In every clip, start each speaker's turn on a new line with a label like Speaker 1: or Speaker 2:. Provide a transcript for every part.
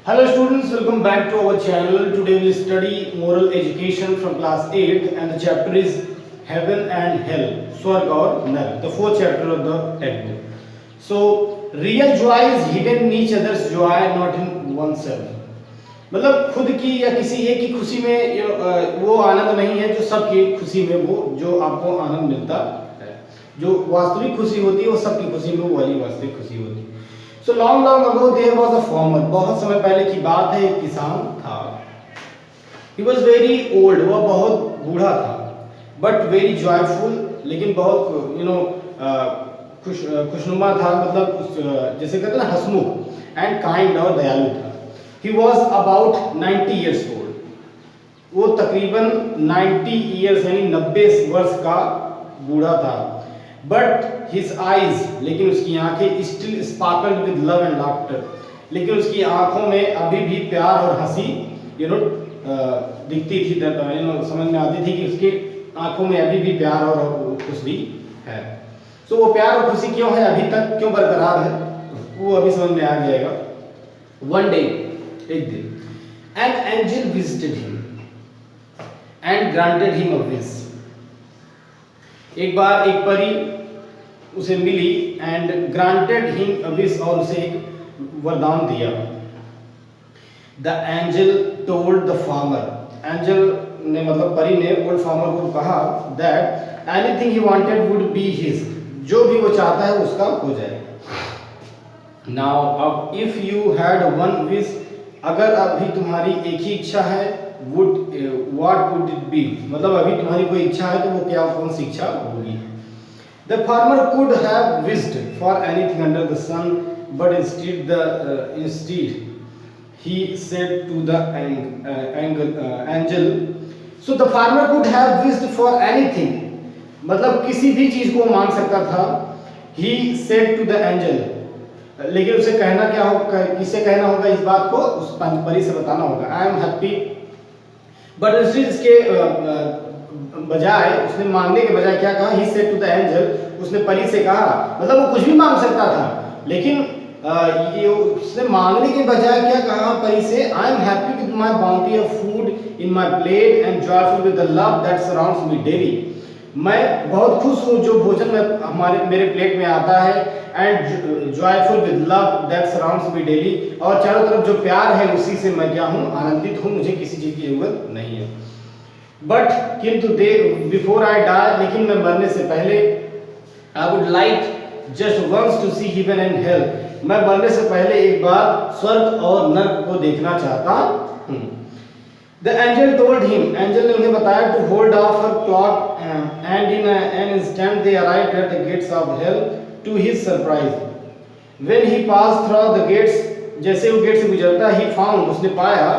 Speaker 1: Hello students, welcome back to our channel. Today we study moral education from class 8 and the chapter is Heaven and Hell, Swarg or Nark, the fourth chapter of the textbook. So, real joy is hidden in each other's joy, not in oneself. मतलब खुद की या किसी एक की खुशी में वो आनंद नहीं है जो सबकी खुशी में वो जो आपको आनंद मिलता है। जो वास्तविक खुशी होती है वो सबकी खुशी में वो वाली वास्तविक खुशी होती है। So long ago there was a farmer. बहुत समय पहले की बात है, एक किसान था. He was very old. वह बहुत बूढ़ा था. But very joyful. लेकिन बहुत खुशनुमा था, मतलब जैसे कहते हैं ना हंसमुख, and kind और दयालु था. He was about 90 years old. वो तकरीबन 90 years यानी 90 वर्ष का बूढ़ा था. But his eyes, लेकिन उसकी आंखें still sparkled with love and laughter. लेकिन उसकी आंखों में अभी भी प्यार और हंसी दिखती थी, समझ में आती थी कि उसकी आंखों में अभी भी प्यार और खुशी है. सो वो प्यार और खुशी क्यों है, अभी तक क्यों बरकरार है, वो अभी समझ में आ जाएगा. One day, एक दिन, an angel visited him and granted him a wish. एक बार एक परी उसे मिली and granted him a wish, और उसे एक वरदान दिया. The angel told the farmer, angel ने मतलब परी ने ओल्ड फार्मर को कहा that anything he wanted would be his, जो भी वो चाहता है उसका हो जाएगा. नाउ अब if you had one wish, अगर अभी तुम्हारी एक ही इच्छा है, would what would it be, मतलब अभी तुम्हारी कोई इच्छा है तो वो क्या, कौन सी इच्छा होगी. The farmer could have wished for anything under the sun, but instead he said to the angel. So the farmer could have wished for anything, मतलब किसी भी चीज को मांग सकता था. He said to the angel, लेकिन उसे कहना क्या होगा, किसे कहना होगा इस बात को, उस परी से बताना होगा. I am happy, but इसके बजाय, उसने मांगने के बजाय क्या कहा, he said to the angel, उसने परी से कहा, मतलब वो कुछ भी मांग सकता था, लेकिन ये उसने मांगने के बजाय क्या कहा परी से, I am happy with my bounty of food in my plate and joyful with the love that surrounds me daily. मैं बहुत खुश हूँ जो भोजन में मेरे प्लेट में आता है, and joyful with love that surrounds me daily, और चारों तरफ जो प्यार है उसी से मैं क्या हूँ, आनंदित हूँ, मुझे किसी चीज की जरूरत नहीं है. बट किंतु दे बिफोर आई डाई, लेकिन मैं मरने से पहले, I would like just once to see heaven and hell, मैं मरने से पहले एक बार स्वर्ग और नरक को देखना चाहता हूँ. The angel told him, angel ने उन्हें बताया to hold of her cloak and in an instant they arrived at the gates of hell. To his surprise when he pass through the gates, जैसे वो गेट से गुजरता, he found, उसने पाया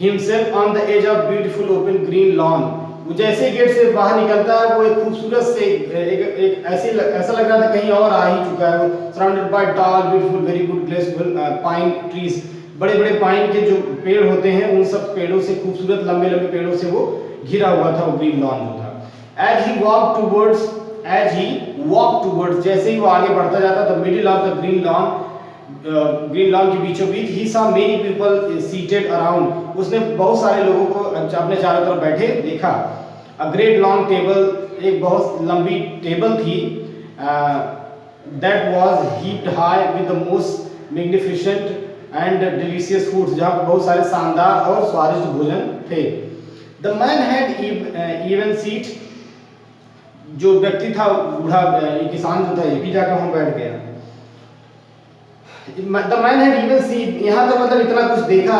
Speaker 1: himself on the edge of beautiful open green lawn. वो जैसे gate से बाहर निकलता है वो एक खूबसूरत से एक ऐसा लग रहा था कहीं और आ ही चुका है. वो surrounded by tall beautiful very good graceful pine trees, बड़े बड़े पाइन के जो पेड़ होते हैं उन सब पेड़ों से, खूबसूरत लंबे लंबे पेड़ों से वो घिरा हुआ था, वो ग्रीन लॉन जो था. as he walked towards, जैसे ही वो आगे बढ़ता जाता, the middle of the green lawn के बीचों बीच, he saw many people seated around, उसने बहुत सारे लोगों को अपने चारों तरफ बैठे देखा. a great long table, एक बहुत लंबी टेबल थी, that was heaped high with the most magnificent and delicious foods, जहाँ पर बहुत सारे शानदार और स्वादिष्ट भोजन थे. the man had even seat, जो व्यक्ति था बूढ़ा किसान जो था, ये भी जाकर वहाँ बैठ गया. The man had even seen, यहाँ तक मतलब इतना कुछ देखा,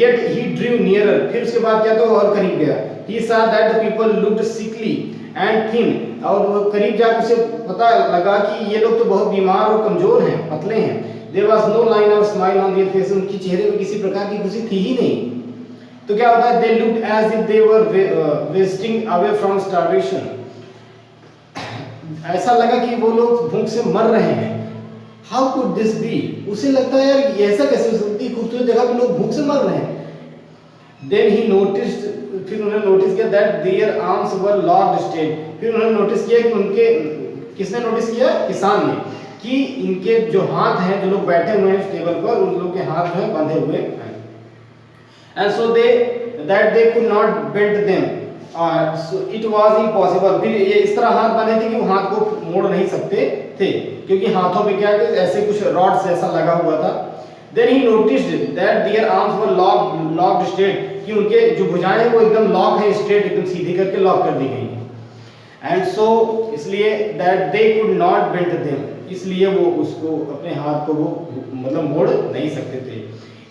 Speaker 1: yet he drew nearer, फिर उसके बाद क्या, तो और करीब गया. He saw that the people looked sickly and thin, और वो करीब जाकर उसे पता लगा कि ये लोग तो बहुत बीमार और कमजोर हैं, पतले हैं. There was no line of smile on their faces, उनकी चेहरे में किसी प्रकार की खुशी थी ही नहीं. तो क्या होता है, they looked as if they were wasting away from starvation. ऐसा लगा कि वो लोग भूख से मर रहे हैं. How could this be? उसे लगता है यार ये ऐसा कैसे हो सकती है, खूबसूरत जगह पे लोग भूख से मर रहे हैं. Then he noticed, फिर उन्होंने नोटिस किया that their arms were lodged straight, फिर उन्होंने नोटिस किया कि उनके, किसने नोटिस किया, किसान ने, कि इनके जो हाथ हैं, जो लोग बैठे हुए हैं टेबल पर, उन लोग के हाथ जो है बंधे हुए हैं। And so they could not bend them. So it was impossible. फिर ये इस तरह हाथ बने थे कि वो हाथ को मोड़ नहीं सकते थे, क्योंकि हाथों पे क्या ऐसे कुछ रॉड्स ऐसा लगा हुआ था। Then he noticed that their arms were locked straight, कि उनके जो भुजाएं हैं वो एकदम लॉक है, स्ट्रेट एकदम सीधी करके लॉक कर दी गई हैं। And so इसलिए that they could not bend them, इसलिए वो उसको अपने हाथ को वो मतलब मोड़ नहीं सकते थे।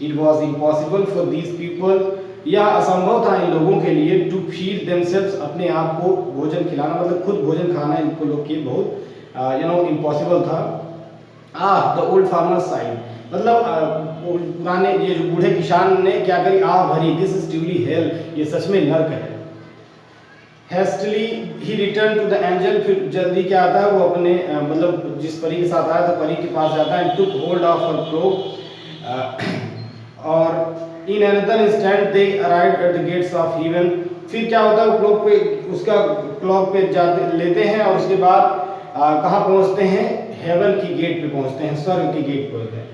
Speaker 1: It was impossible for these people, यह असंभव था इन लोगों के लिए, to feed themselves, अपने आप को भोजन खिलाना, मतलब खुद भोजन खाना इनको लोग के बहुत impossible था। The old farmer sighed, मतलब पुराने ये जो बूढ़े किसान ने क्या करी, भरी, this is truly hell, ये सच में नर्क है। Hastily he returned to the angel, फिर जल्दी क्या आता है वो अपने मतलब जिस परी के साथ आया था परी के पास जाता है, and took hold of her cloak, और in another instant they arrived at the gates of heaven। फिर क्या होता है वो क्लॉक पे उसका क्लॉक पे जाते लेते हैं और उसके बाद कहाँ पहुँचते हैं, हेवन की गेट पे पहुँचते हैं, स्वर्ग की गेट पे होते हैं।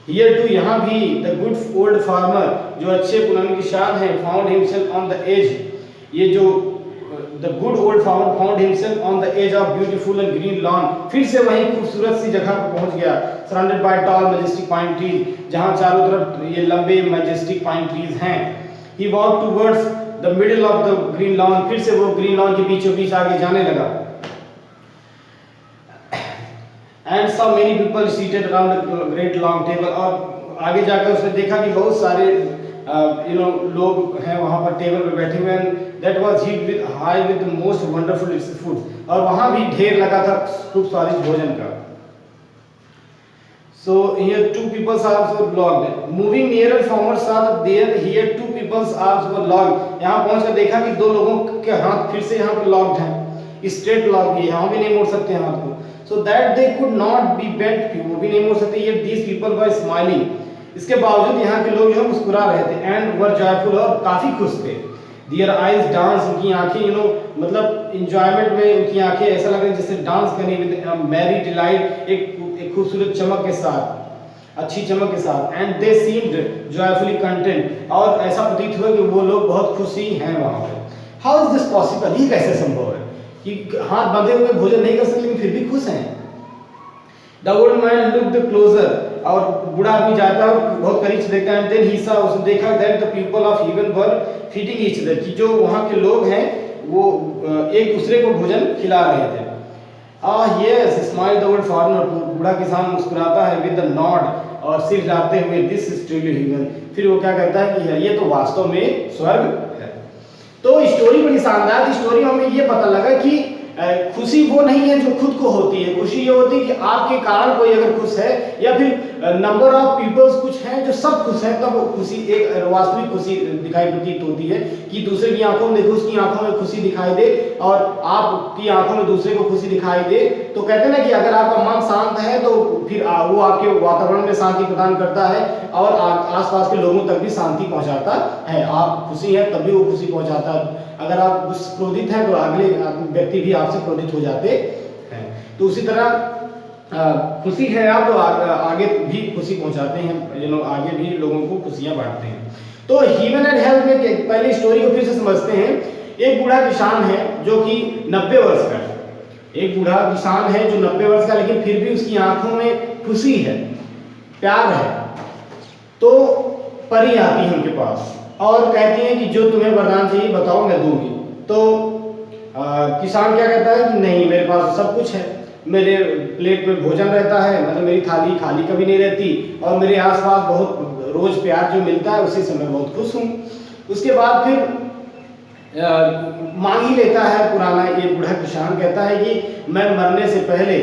Speaker 1: Here too, यहाँ भी the good old farmer, जो अच्छे पुराने किसान हैं, found himself on the edge, ये जो the good old farmer found himself on the edge of beautiful and green lawn, फिर से वही खूबसूरत सी जगह पर पहुंच गया, surrounded by tall majestic pine trees, जहां चारों तरफ ये लंबे majestic pine trees हैं। He walked towards the middle of the green lawn, फिर से वो green lawn के बीचों बीच आगे जाने लगा। And saw many people seated around a great long table, और आगे जाकर उसने देखा कि बहुत सारे लोग हैं वहाँ पर टेबल पर बैठे हुए हैं। That was heaped with high with the most wonderful food, और वहाँ भी ढेर लगा था खूब स्वादिष्ट भोजन का। So here two people's arms were locked. Moving nearer, farmer saw that there here two people's arms were locked. यहाँ पहुँचकर देखा कि दो लोगों के हाथ फिर से यहाँ पर लॉक्ड हैं, स्ट्रेट लॉक है, यहाँ भी नहीं मोड़ सकते हाथ को। So that they could not be bent, वो भी नहीं मोड़ सकते। Yet these people were smiling, इसके बावजूद यहाँ के लोग जो है मुस्कुरा रहे थे, and were joyful, और काफी खुश थे। Their eyes dance, उनकी आंखें मतलब enjoyment में उनकी आंखें ऐसा लग रहा है जैसे डांस करने with merry delight, एक खूबसूरत चमक के साथ, अच्छी चमक के साथ। And they seemed joyfully content, और ऐसा प्रतीत हुआ कि वो लोग बहुत खुशी हैं वहाँ पे। How is this possible? ये कैसे संभव है कि हाथ बंधे हुए भोजन नहीं कर सकते लेकिन फिर भी खुश हैं? The old man looked closer, और बूढ़ा आदमी जाता है और बहुत करीब से देखता है। Then he saw, उसने देखा that the people of heaven were feeding each other, कि जो वहाँ के लोग हैं वो एक दूसरे को भोजन खिला रहे थे। Yes, smiled the old farmer, बूढ़ा किसान मुस्कुराता है with a nod, और सिर हिलाते हुए, this is truly heaven। फिर वो क्या कहता है कि ये तो वास्तव में स्वर्ग है। तो स्टोरी बड़ी शानदार, स्टोरी में हमें ये पता लगा कि खुशी वो नहीं है जो खुद को होती है, खुशी ये होती है कि आपके कारण कोई अगर खुश है, या फिर नंबर ऑफ पीपल्स कुछ हैं जो सब खुश हैं, तब वो खुशी एक वास्तविक खुशी दिखाई प्रतीत होती है कि दूसरे की आंखों में देखो, उसकी आंखों में खुशी दिखाई दे और आपकी आंखों में दूसरे को खुशी दिखाई दे। तो कहते हैं ना कि अगर आपका मन शांत है तो फिर वो आपके वातावरण में शांति प्रदान करता है और आसपास के लोगों तक भी शांति पहुंचाता है। आप खुशी हैं तभी वो खुशी पहुंचाता है। अगर आप क्रोधित हैं तो अगले व्यक्ति भी आपसे क्रोधित हो जाते हैं। तो उसी तरह खुशी है आप तो आगे भी खुशी पहुंचाते हैं, आगे भी लोगों को खुशियां बांटते हैं। तो ह्यूमन एंड हेल्थ में पहले स्टोरी को फिर से समझते हैं। एक बूढ़ा किसान है जो कि 90 वर्ष का है, एक बूढ़ा किसान है जो 90 वर्ष का, लेकिन फिर भी उसकी आंखों में खुशी है, प्यार है। तो परी आती है उनके पास और कहती है कि जो तुम्हें वरदान चाहिए बताओ मैं दूंगी। तो किसान क्या कहता है कि नहीं, मेरे पास सब कुछ है, मेरे प्लेट में भोजन रहता है, मतलब मेरी थाली खाली कभी नहीं रहती, और मेरे आसपास बहुत रोज प्यार जो मिलता है उसी से मैं बहुत खुश हूँ। उसके बाद फिर मांग ही लेता है पुराना ये बूढ़ा किसान, कहता है कि मैं मरने से पहले,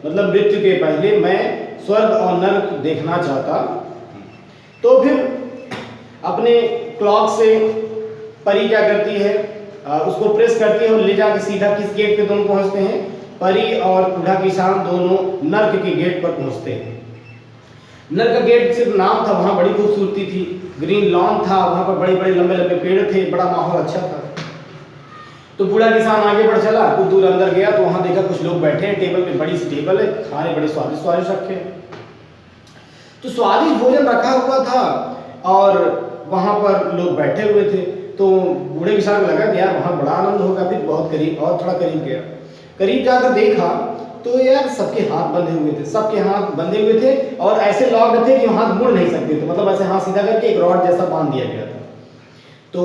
Speaker 1: मतलब मृत्यु के पहले, मैं स्वर्ग और नरक देखना चाहता। तो फिर अपने क्लॉक से परी क्या करती है, उसको प्रेस करती है और ले जाकर सीधा किस गेट पे दोनों पहुंचते हैं, परी और बूढ़ा किसान दोनों नर्क के गेट पर पहुंचते हैं। नर्क का गेट सिर्फ नाम था, वहां बड़ी खूबसूरती थी, ग्रीन लॉन था, वहां पर बड़े बड़े लंबे लंबे पेड़ थे, बड़ा माहौल अच्छा था। तो बूढ़ा किसान आगे बढ़ चला, कुछ दूर अंदर गया तो वहां देखा कुछ लोग बैठे हैं टेबल पे, बड़ी सी टेबल है, खाने बड़े स्वादिष्ट स्वादिष्ट रखे हैं। तो स्वादिष्ट भोजन रखा हुआ था और वहां पर लोग बैठे हुए थे। तो बूढ़े किसान को लगा कि यार वहां बड़ा आनंद होगा, फिर बहुत करीब और थोड़ा करीब गया, करीब जाकर देखा तो यार सबके हाथ बंधे हुए थे, सबके हाथ बंधे हुए थे और ऐसे लॉक्ड थे कि हाथ मुड़ नहीं सकते थे, मतलब ऐसे हाथ सीधा करके एक रॉड जैसा बांध दिया गया था। तो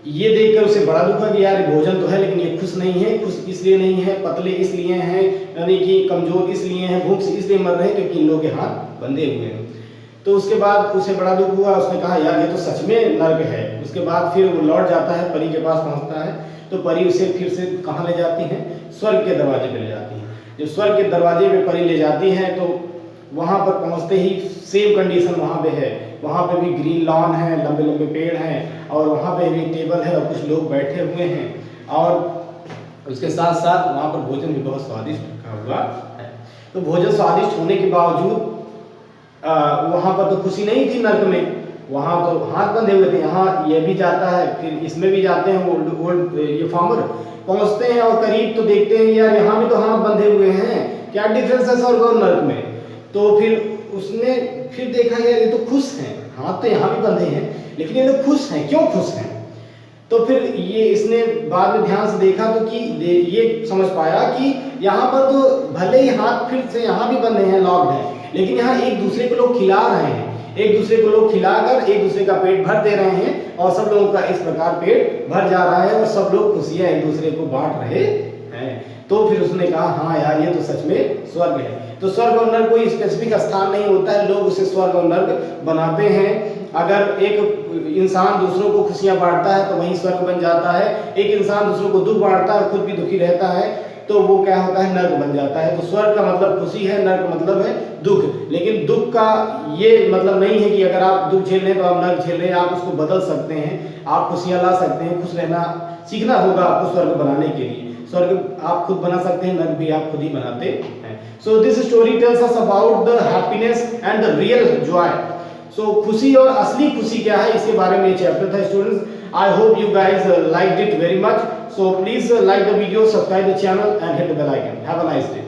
Speaker 1: ये देखकर उसे बड़ा दुख हुआ कि यार भोजन तो है लेकिन ये खुश नहीं है, खुश इसलिए नहीं है, पतले इसलिए हैं, यानी कि कमजोर इसलिए हैं, भूख से इसलिए मर रहे हैं क्योंकि इन लोगों के हाथ बंधे हुए हैं। तो उसके बाद उसे बड़ा दुख हुआ, उसने कहा यार ये तो सच में नर्क है। उसके बाद फिर वो लौट जाता है, परी के पास पहुंचता है, तो परी उसे फिर से कहाँ ले जाती है, स्वर्ग के दरवाजे पे ले जाती है। जब स्वर्ग के दरवाजे पे परी ले जाती है तो वहां पर पहुंचते ही सेम कंडीशन वहां पे है, वहां पे भी ग्रीन लॉन है, लंबे लंबे पेड़ हैं और वहां पे भी टेबल है और कुछ लोग बैठे हुए हैं और उसके साथ साथ वहां पर भोजन भी बहुत स्वादिष्ट रखा हुआ है। तो भोजन स्वादिष्ट होने के बावजूद वहां पर तो खुशी नहीं थी नर्क में, वहां तो हाथ बंधे हुए थे। यहाँ ये भी जाता है, फिर इसमें भी जाते हैं ओल्ड ये फार्मर, पहुंचते हैं और करीब तो देखते हैं यार यहाँ भी तो हाथ बंधे हुए हैं, क्या डिफरेंस है स्वर्ग और नर्क में। तो फिर उसने फिर देखा यार ये तो खुश हैं, हाथ तो यहाँ भी बंधे हैं लेकिन ये लोग खुश हैं, क्यों खुश हैं। तो फिर ये इसने बाद में ध्यान से देखा तो कि ये समझ पाया कि यहाँ पर तो भले ही हाथ फिर से यहाँ भी बंधे हैं, लॉक्ड हैं, लेकिन यहाँ एक दूसरे को लोग खिला रहे हैं, एक दूसरे को लोग खिलाकर एक दूसरे का पेट भर दे रहे हैं और सब लोगों का इस प्रकार पेट भर जा रहा है और सब लोग खुशियां एक दूसरे को बांट रहे हैं। तो फिर उसने कहा हाँ यार ये तो सच में स्वर्ग है। तो स्वर्ग और नर्क कोई स्पेसिफिक स्थान नहीं होता है, लोग उसे स्वर्ग और नर्क बनाते हैं। अगर एक इंसान दूसरों को खुशियां बांटता है तो वहीं स्वर्ग बन जाता है, एक इंसान दूसरों को दुख बांटता है और खुद भी दुखी रहता है तो वो क्या होता है, नर्क बन जाता है। तो स्वर्ग का मतलब खुशी है, नर्क मतलब है दुख। लेकिन दुख का ये मतलब नहीं है कि अगर आप दुख झेल रहे हैं तो आप नर्क झेल रहे हैं, आप उसको बदल सकते हैं, आप खुशियां ला सकते हैं, खुश रहना सीखना होगा आपको स्वर्ग बनाने के लिए। स्वर्ग आप खुद बना सकते हैं, नर्क भी आप खुद ही बनाते हैं। So this story tells us about the happiness and the real joy. So खुशी और असली खुशी क्या है, इसके बारे में ये चैप्टर था students. I hope you guys liked it very much. So please like the video, subscribe the channel and hit the bell icon. Have a nice day.